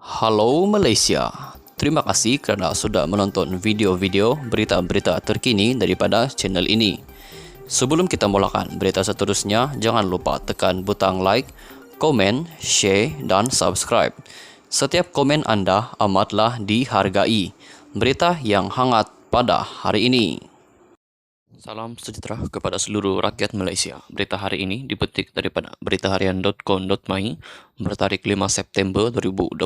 Halo Malaysia, terima kasih kerana sudah menonton video-video berita-berita terkini daripada channel ini. Sebelum kita mulakan berita seterusnya, jangan lupa tekan butang like, komen, share dan subscribe. Setiap komen anda amatlah dihargai. Berita yang hangat pada hari ini. Salam sejahtera kepada seluruh rakyat Malaysia. Berita hari ini dipetik daripada beritaharian.com.my bertarikh 5 September 2022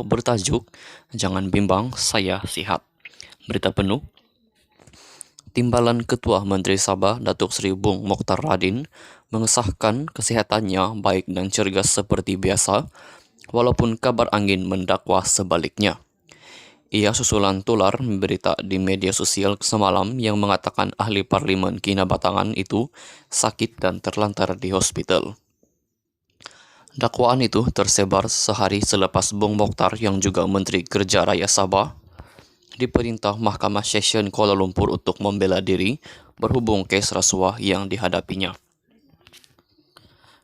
bertajuk Jangan Bimbang, Saya Sihat. Berita penuh. Timbalan Ketua Menteri Sabah Datuk Seri Bung Mokhtar Radin mengesahkan kesihatannya baik dan cergas seperti biasa walaupun kabar angin mendakwa sebaliknya. Ia susulan tular berita di media sosial semalam yang mengatakan ahli Parlimen Kinabatangan itu sakit dan terlantar di hospital. Dakwaan itu tersebar sehari selepas Bung Mokhtar yang juga Menteri Kerja Raya Sabah diperintah Mahkamah Session Kuala Lumpur untuk membela diri berhubung kes rasuah yang dihadapinya.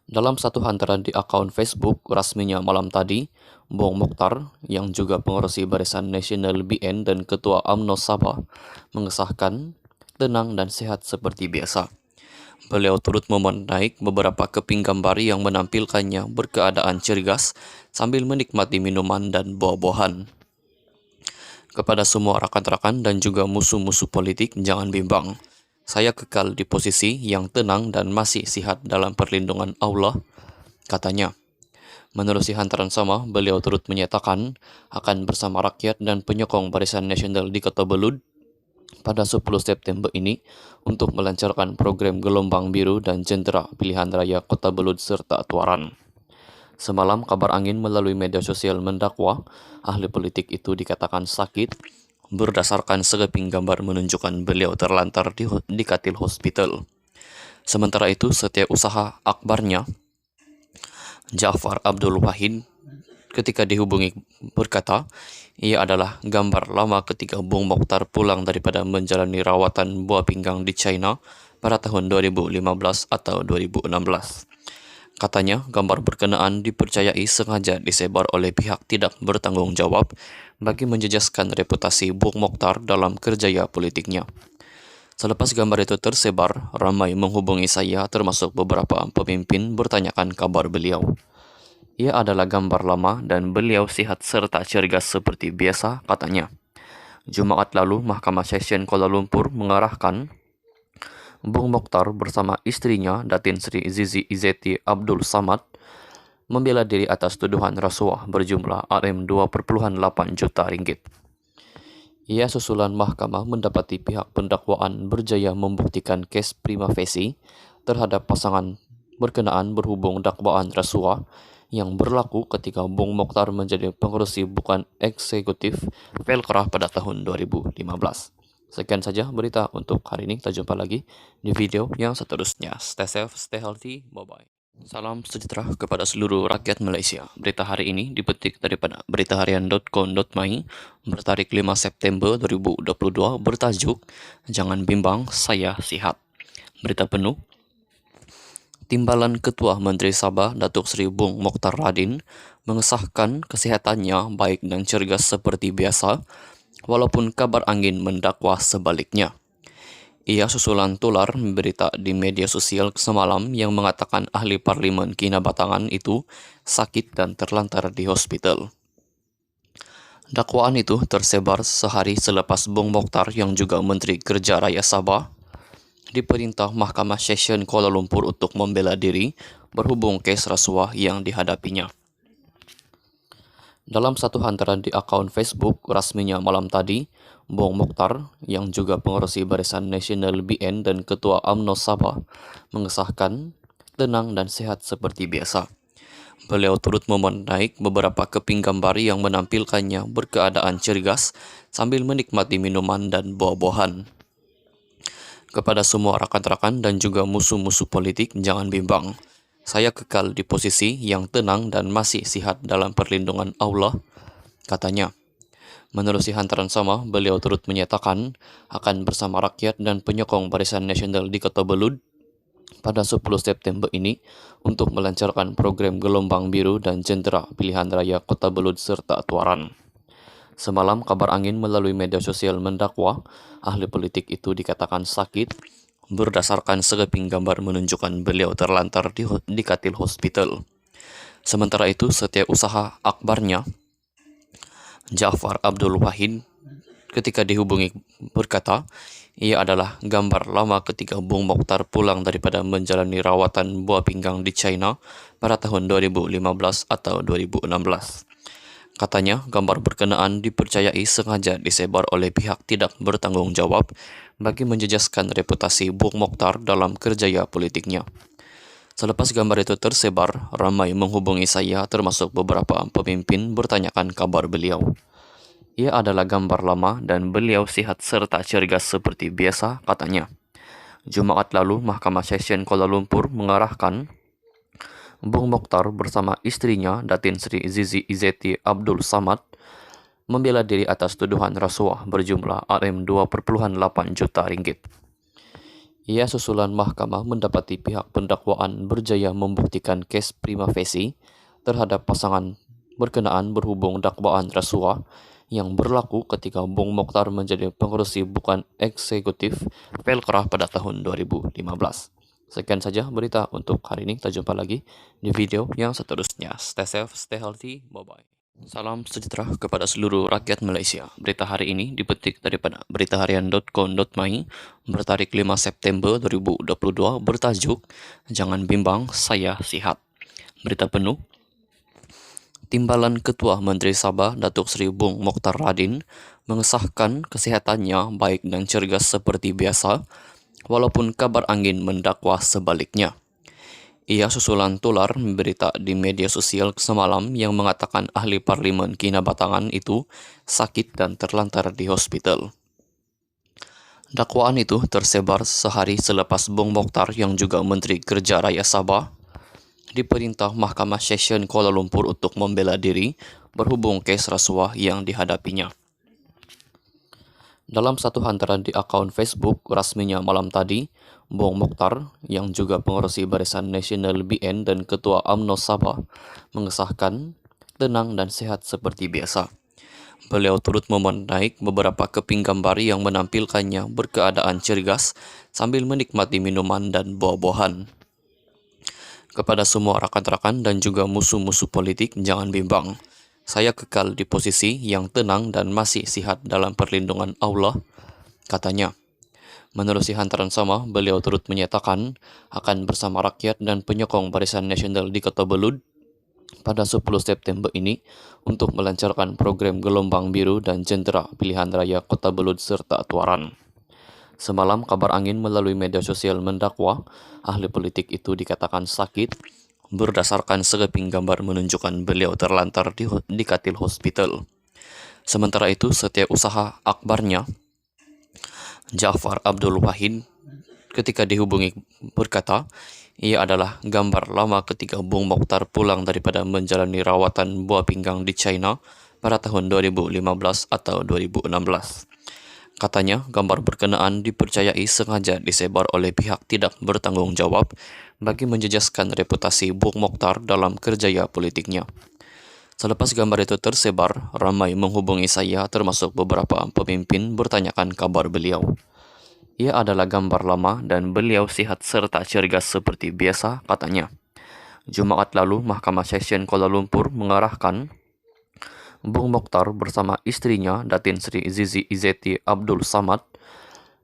Dalam satu hantaran di akaun Facebook rasminya malam tadi, Bung Mokhtar yang juga pengerusi Barisan Nasional BN dan Ketua UMNO Sabah mengesahkan tenang dan sehat seperti biasa. Beliau turut menaik beberapa keping gambar yang menampilkannya berkeadaan cergas sambil menikmati minuman dan buah-buahan. Kepada semua rakan-rakan dan juga musuh-musuh politik, jangan bimbang. Saya kekal di posisi yang tenang dan masih sihat dalam perlindungan Allah, katanya. Menerusi hantaran sama, beliau turut menyatakan akan bersama rakyat dan penyokong Barisan Nasional di Kota Belud pada 10 September ini untuk melancarkan program Gelombang Biru dan Jentera Pilihan Raya Kota Belud serta Tuaran. Semalam, kabar angin melalui media sosial mendakwa ahli politik itu dikatakan sakit berdasarkan sekeping gambar menunjukkan beliau terlantar di katil hospital. Sementara itu, setiausaha akbarnya, Jaafar Abdul Wahid, ketika dihubungi berkata, ia adalah gambar lama ketika Bung Mokhtar pulang daripada menjalani rawatan buah pinggang di China pada tahun 2015 atau 2016. Katanya, gambar berkenaan dipercayai sengaja disebar oleh pihak tidak bertanggung jawab bagi menjejaskan reputasi Bung Mokhtar dalam kerjaya politiknya. Selepas gambar itu tersebar, ramai menghubungi saya termasuk beberapa pemimpin bertanyakan kabar beliau. Ia adalah gambar lama dan beliau sihat serta cergas seperti biasa, katanya. Jumaat lalu, Mahkamah Session Kuala Lumpur mengarahkan Bung Mokhtar bersama istrinya Datin Sri Zizi Izzeti Abdul Samad membela diri atas tuduhan rasuah berjumlah RM2,8 juta ringgit. Ia susulan mahkamah mendapati pihak pendakwaan berjaya membuktikan kes prima facie terhadap pasangan berkenaan berhubung dakwaan rasuah yang berlaku ketika Bung Mokhtar menjadi pengerusi bukan eksekutif Velkrah pada tahun 2015. Sekian saja berita untuk hari ini. Kita jumpa lagi di video yang seterusnya. Stay safe, stay healthy, bye-bye. Salam sejahtera kepada seluruh rakyat Malaysia. Berita hari ini dipetik daripada beritaharian.com.my bertarikh 5 September 2022 bertajuk Jangan Bimbang, Saya Sihat. Berita penuh. Timbalan Ketua Menteri Sabah Datuk Seri Bung Mokhtar Radin mengesahkan kesihatannya baik dan cergas seperti biasa walaupun kabar angin mendakwa sebaliknya. Ia susulan tular berita di media sosial semalam yang mengatakan ahli Parlimen Kinabatangan itu sakit dan terlantar di hospital. Dakwaan itu tersebar sehari selepas Bung Mokhtar yang juga Menteri Kerja Raya Sabah diperintah Mahkamah Session Kuala Lumpur untuk membela diri berhubung kes rasuah yang dihadapinya. Dalam satu hantaran di akaun Facebook rasminya malam tadi, Bung Mokhtar yang juga pengerusi Barisan Nasional BN dan Ketua UMNO Sabah mengesahkan tenang dan sehat seperti biasa. Beliau turut menaik beberapa keping gambar yang menampilkannya berkeadaan cergas sambil menikmati minuman dan buah-buahan. Kepada semua rakan-rakan dan juga musuh-musuh politik, jangan bimbang. Saya kekal di posisi yang tenang dan masih sihat dalam perlindungan Allah, katanya. Menerusi hantaran sama, beliau turut menyatakan akan bersama rakyat dan penyokong Barisan Nasional di Kota Belud pada 10 September ini untuk melancarkan program Gelombang Biru dan Jentera Pilihan Raya Kota Belud serta Tuaran. Semalam kabar angin melalui media sosial mendakwa ahli politik itu dikatakan sakit berdasarkan sekeping gambar menunjukkan beliau terlantar di katil hospital. Sementara itu setiausaha akbarnya Ja'far Abdul Wahid ketika dihubungi berkata, ia adalah gambar lama ketika Bung Mokhtar pulang daripada menjalani rawatan buah pinggang di China pada tahun 2015 atau 2016. Katanya, gambar berkenaan dipercayai sengaja disebar oleh pihak tidak bertanggung jawab bagi menjejaskan reputasi Bung Mokhtar dalam kerjaya politiknya. Selepas gambar itu tersebar, ramai menghubungi saya termasuk beberapa pemimpin bertanyakan kabar beliau. Ia adalah gambar lama dan beliau sihat serta cergas seperti biasa, katanya. Jumaat lalu, Mahkamah Session Kuala Lumpur mengarahkan Bung Mokhtar bersama istrinya Datin Sri Zizi Izzeti Abdul Samad membela diri atas tuduhan rasuah berjumlah Rm2,8 juta ringgit. Ia susulan mahkamah mendapati pihak pendakwaan berjaya membuktikan kes prima facie terhadap pasangan berkenaan berhubung dakwaan rasuah yang berlaku ketika Bung Mokhtar menjadi pengurusi bukan eksekutif Pelkrah pada tahun 2015. Sekian saja berita untuk hari ini. Kita jumpa lagi di video yang seterusnya. Stay safe, stay healthy, bye-bye. Salam sejahtera kepada seluruh rakyat Malaysia. Berita hari ini dipetik daripada beritaharian.com.my bertarik 5 September 2022 bertajuk Jangan Bimbang, Saya Sihat. Berita penuh. Timbalan Ketua Menteri Sabah Datuk Seri Bung Mokhtar Radin mengesahkan kesehatannya baik dan cergas seperti biasa, walaupun kabar angin mendakwa sebaliknya. Ia susulan tular berita di media sosial semalam yang mengatakan ahli Parlimen Kinabatangan itu sakit dan terlantar di hospital. Dakwaan itu tersebar sehari selepas Bung Mokhtar yang juga Menteri Kerja Raya Sabah diperintah Mahkamah Session Kuala Lumpur untuk membela diri berhubung kes rasuah yang dihadapinya. Dalam satu hantaran di akaun Facebook rasminya malam tadi, Bung Mokhtar, yang juga pengurusi Barisan Nasional BN dan Ketua UMNO Sabah, mengesahkan tenang dan sehat seperti biasa. Beliau turut menaik beberapa keping gambar yang menampilkannya berkeadaan cergas sambil menikmati minuman dan buah-buahan. Kepada semua rakan-rakan dan juga musuh-musuh politik, jangan bimbang. Saya kekal di posisi yang tenang dan masih sihat dalam perlindungan Allah, katanya. Menerusi hantaran sama, beliau turut menyatakan akan bersama rakyat dan penyokong Barisan Nasional di Kota Belud pada 10 September ini untuk melancarkan program Gelombang Biru dan Jentera Pilihan Raya Kota Belud serta Tuaran. Semalam kabar angin melalui media sosial mendakwa ahli politik itu dikatakan sakit berdasarkan sekeping gambar menunjukkan beliau terlantar di katil hospital. Sementara itu setiausaha akbarnya Ja'far Abdul Wahid ketika dihubungi berkata, ia adalah gambar lama ketika Bung Mokhtar pulang daripada menjalani rawatan buah pinggang di China pada tahun 2015 atau 2016. Katanya, gambar berkenaan dipercayai sengaja disebar oleh pihak tidak bertanggung jawab bagi menjejaskan reputasi Bung Mokhtar dalam kerjaya politiknya. Selepas gambar itu tersebar, ramai menghubungi saya termasuk beberapa pemimpin bertanyakan kabar beliau. Ia adalah gambar lama dan beliau sihat serta cergas seperti biasa, katanya. Jumaat lalu, Mahkamah Session Kuala Lumpur mengarahkan Bung Mokhtar bersama istrinya Datin Sri Zizi Izzeti Abdul Samad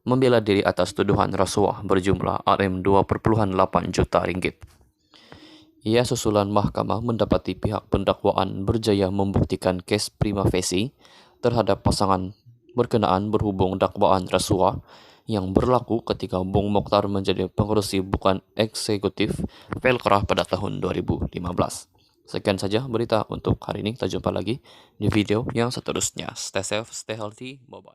membela diri atas tuduhan rasuah berjumlah Rm2,8 juta ringgit. Ia susulan mahkamah mendapati pihak pendakwaan berjaya membuktikan kes prima facie terhadap pasangan berkenaan berhubung dakwaan rasuah yang berlaku ketika Bung Mokhtar menjadi pengurusi bukan eksekutif Pelkrah pada tahun 2015. Sekian saja berita untuk hari ini. Kita jumpa lagi di video yang seterusnya. Stay safe, stay healthy, bye-bye.